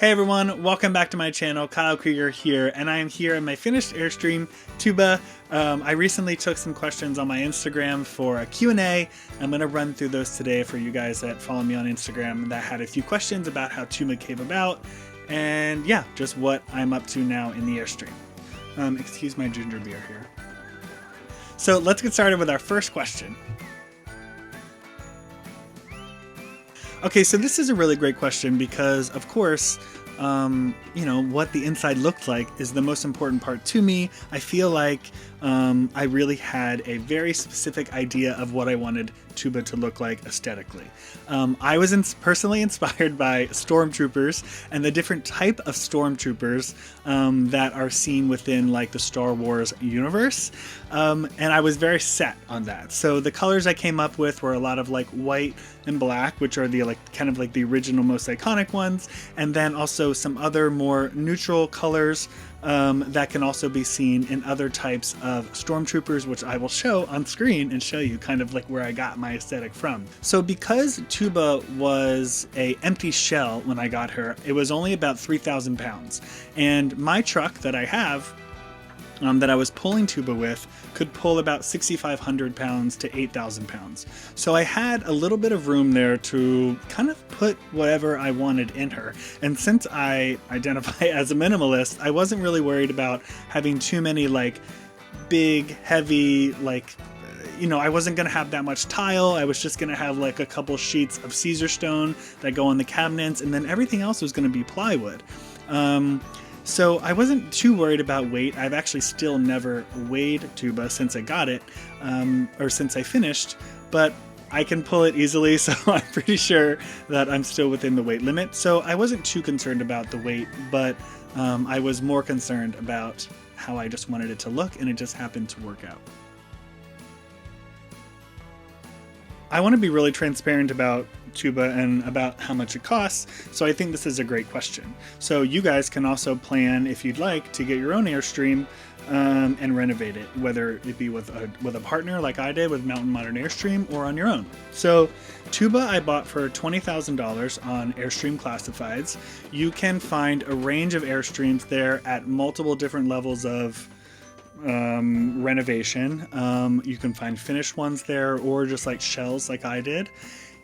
Hey everyone, welcome back to my channel. Kyle Krieger here, and I am here in my finished Airstream Tuba. I recently took some questions on my Instagram for a Q&A. I'm going to run through those today for you guys that follow me on Instagram that had a few questions about how Tuba came about, and yeah, just what I'm up to now in the Airstream. Excuse my ginger beer here. So let's get started with our first question. Okay, so this is a really great question because, of course, what the inside looked like is the most important part to me. I feel like I really had a very specific idea of what I wanted Tuba to look like aesthetically. I was personally inspired by stormtroopers and the different type of stormtroopers that are seen within like the Star Wars universe, and I was very set on that. So the colors I came up with were a lot of like white and black, which are the kind of the original most iconic ones, and then also some other more neutral colors that can also be seen in other types of stormtroopers, which I will show on screen and show you kind of like where I got my aesthetic from. So because Tuba was an empty shell when I got her, it was only about 3,000 pounds. And my truck that I have, that I was pulling Tuba with, could pull about 6,500 pounds to 8,000 pounds. So I had a little bit of room there to kind of put whatever I wanted in her. And since I identify as a minimalist, I wasn't really worried about having too many like big, heavy, I wasn't going to have that much tile. I was just going to have like a couple sheets of Caesar stone that go on the cabinets, and then everything else was going to be plywood. So I wasn't too worried about weight. I've actually still never weighed Tuba since I got it, or since I finished, but I can pull it easily, so I'm pretty sure that I'm still within the weight limit. So I wasn't too concerned about the weight, but I was more concerned about how I just wanted it to look, and it just happened to work out. I want to be really transparent about Tuba and about how much it costs, so I think this is a great question. So you guys can also plan, if you'd like, to get your own Airstream and renovate it, whether it be with a partner like I did with Mountain Modern Airstream, or on your own. So Tuba I bought for $20,000 on Airstream Classifieds. You can find a range of Airstreams there at multiple different levels of renovation. You can find finished ones there, or just like shells like I did.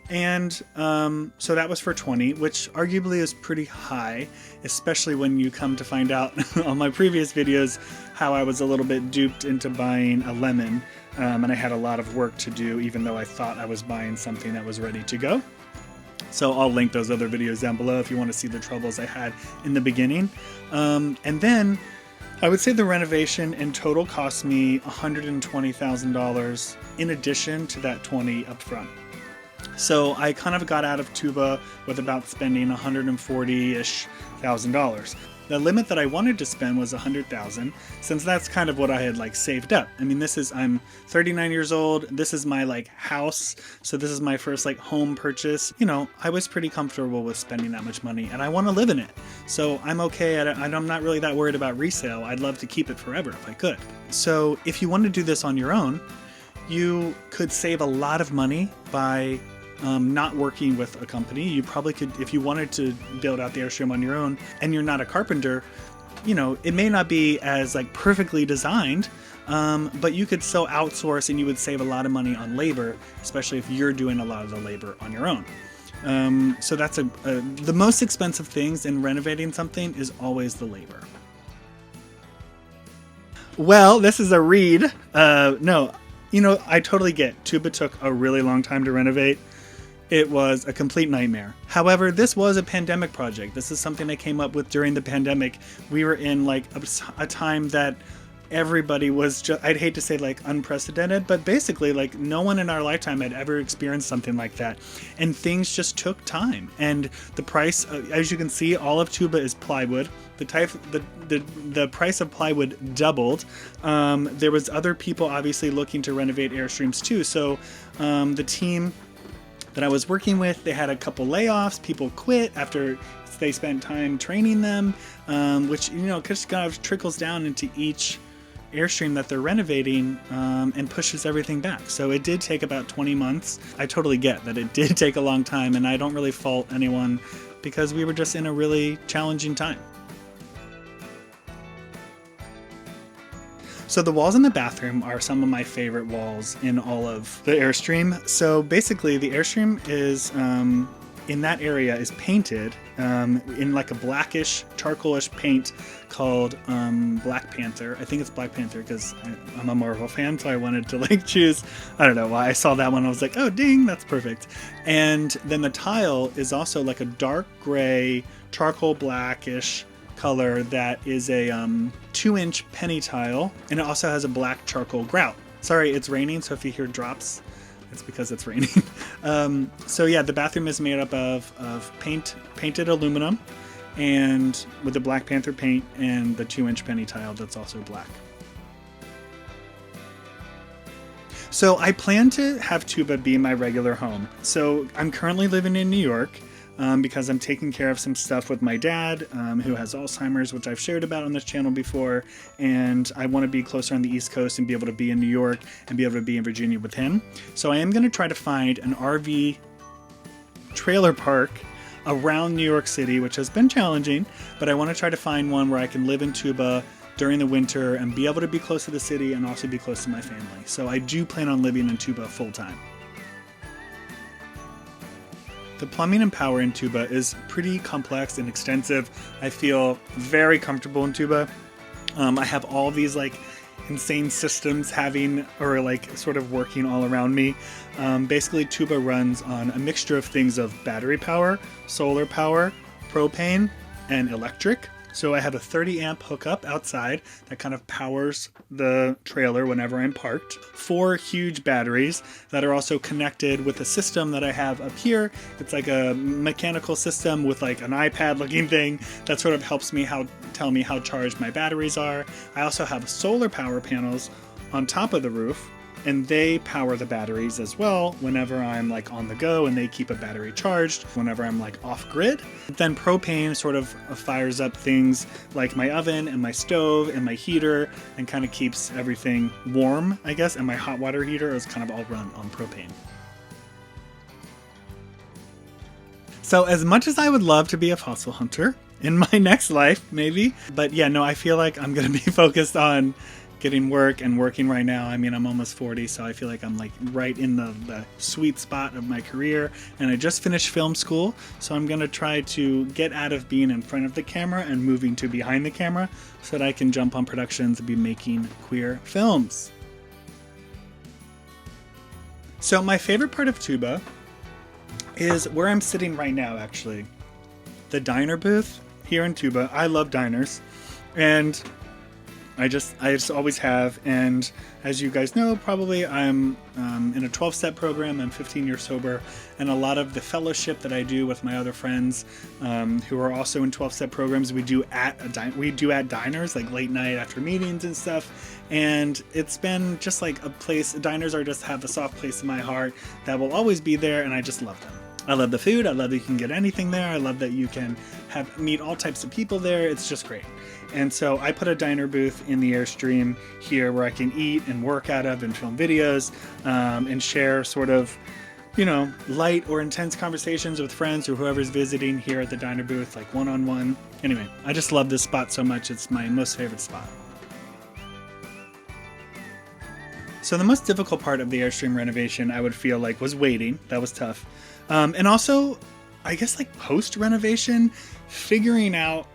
And so that was for 20, which arguably is pretty high, especially when you come to find out on my previous videos how I was a little bit duped into buying a lemon, and I had a lot of work to do, even though I thought I was buying something that was ready to go. So I'll link those other videos down below if you want to see the troubles I had in the beginning. And then I would say the renovation in total cost me $120,000 in addition to that 20 up front. So I kind of got out of Tuba with about spending $140,000-ish. The limit that I wanted to spend was $100,000, since that's kind of what I had saved up. I mean, I'm 39 years old. This is my house. So this is my first home purchase. I was pretty comfortable with spending that much money, and I want to live in it. So I'm okay at it. I'm not really that worried about resale. I'd love to keep it forever if I could. So if you want to do this on your own, you could save a lot of money by not working with a company. You probably could, if you wanted to build out the Airstream on your own and you're not a carpenter, it may not be as perfectly designed, but you could still outsource and you would save a lot of money on labor, especially if you're doing a lot of the labor on your own. So that's the most expensive things in renovating something is always the labor. Well, this is a read. No, I totally get Tuba took a really long time to renovate. It was a complete nightmare. However, this was a pandemic project. This is something I came up with during the pandemic. We were in a time that everybody was just, I'd hate to say unprecedented, but basically no one in our lifetime had ever experienced something like that. And things just took time. And the price, as you can see, all of Tuba is plywood. The price of plywood doubled. There was other people obviously looking to renovate Airstreams too. So the team that I was working with, they had a couple layoffs. People quit after they spent time training them, which just kind of trickles down into each Airstream that they're renovating, and pushes everything back. So it did take about 20 months. I totally get that it did take a long time, and I don't really fault anyone because we were just in a really challenging time. So the walls in the bathroom are some of my favorite walls in all of the Airstream. So basically the Airstream is, in that area is painted in like a blackish, charcoalish paint called Black Panther. I think it's Black Panther because I'm a Marvel fan, so I wanted to like choose, I don't know why, I saw that one, I was like, oh ding, that's perfect. And then the tile is also like a dark gray, charcoal blackish color that is a 2-inch penny tile, and it also has a black charcoal grout. Sorry, it's raining, so if you hear drops, it's because it's raining. So yeah, the bathroom is made up of painted aluminum, and with the Black Panther paint and the 2-inch penny tile that's also black. So I plan to have Tuba be my regular home. So I'm currently living in New York, because I'm taking care of some stuff with my dad, who has Alzheimer's, which I've shared about on this channel before, and I want to be closer on the East Coast and be able to be in New York and be able to be in Virginia with him. So I am going to try to find an RV trailer park around New York City, which has been challenging, but I want to try to find one where I can live in Tuba during the winter and be able to be close to the city and also be close to my family. So I do plan on living in Tuba full time. The plumbing and power in Tuba is pretty complex and extensive. I feel very comfortable in Tuba. I have all these like insane systems sort of working all around me. Basically, Tuba runs on a mixture of things of battery power, solar power, propane, and electric. So I have a 30 amp hookup outside that kind of powers the trailer whenever I'm parked. 4 huge batteries that are also connected with a system that I have up here. It's like a mechanical system with like an iPad looking thing that sort of helps me tell me how charged my batteries are. I also have solar power panels on top of the roof, and they power the batteries as well whenever I'm like on the go, and they keep a battery charged whenever I'm like off grid. Then propane sort of fires up things like my oven and my stove and my heater and kind of keeps everything warm, I guess, and my hot water heater is kind of all run on propane. So as much as I would love to be a fossil hunter in my next life, maybe, but yeah, no, I feel like I'm going to be focused on getting work and working right now. I mean, I'm almost 40, so I feel like I'm like right in the sweet spot of my career, and I just finished film school, so I'm gonna try to get out of being in front of the camera and moving to behind the camera so that I can jump on productions and be making queer films. So my favorite part of Tuba is where I'm sitting right now, actually. The diner booth here in Tuba. I love diners, and I just always have, and as you guys know, probably I'm in a 12-step program. I'm 15 years sober, and a lot of the fellowship that I do with my other friends who are also in 12-step programs, we do at diners, like late night after meetings and stuff. And it's been just like a place. Diners have a soft place in my heart that will always be there, and I just love them. I love the food. I love that you can get anything there. I love that you can meet all types of people there. It's just great. And so I put a diner booth in the Airstream here where I can eat and work out of and film videos and share sort of, light or intense conversations with friends or whoever's visiting here at the diner booth, like one-on-one. Anyway, I just love this spot so much. It's my most favorite spot. So the most difficult part of the Airstream renovation, I would feel like, was waiting. That was tough. And also, I guess like post-renovation, figuring out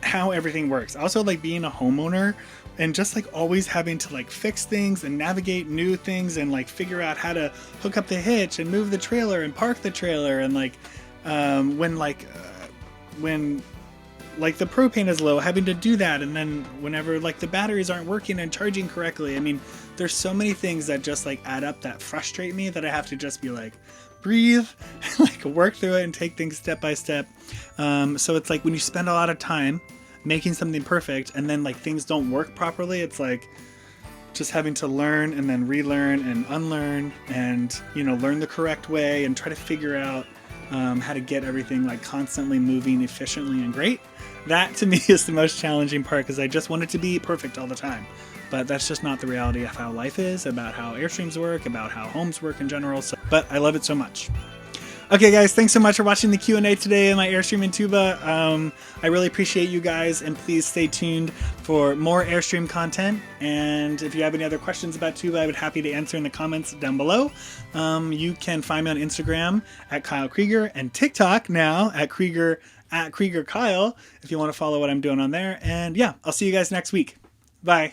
how everything works. Also like being a homeowner and just like always having to like fix things and navigate new things and like figure out how to hook up the hitch and move the trailer and park the trailer, and like when the propane is low, having to do that, and then whenever like the batteries aren't working and charging correctly. I mean, there's so many things that just like add up that frustrate me that I have to just be like, breathe, like work through it and take things step by step. So it's like when you spend a lot of time making something perfect and then like things don't work properly, it's like just having to learn and then relearn and unlearn and, learn the correct way and try to figure out how to get everything like constantly moving efficiently and great. That to me is the most challenging part, because I just want it to be perfect all the time. But that's just not the reality of how life is, about how Airstreams work, about how homes work in general. But I love it so much. Okay, guys, thanks so much for watching the Q&A today in my Airstream and Tuba. I really appreciate you guys, and please stay tuned for more Airstream content. And if you have any other questions about Tuba, I would be happy to answer in the comments down below. You can find me on Instagram at Kyle Krieger and TikTok now at Krieger Kyle if you want to follow what I'm doing on there. And yeah, I'll see you guys next week. Bye.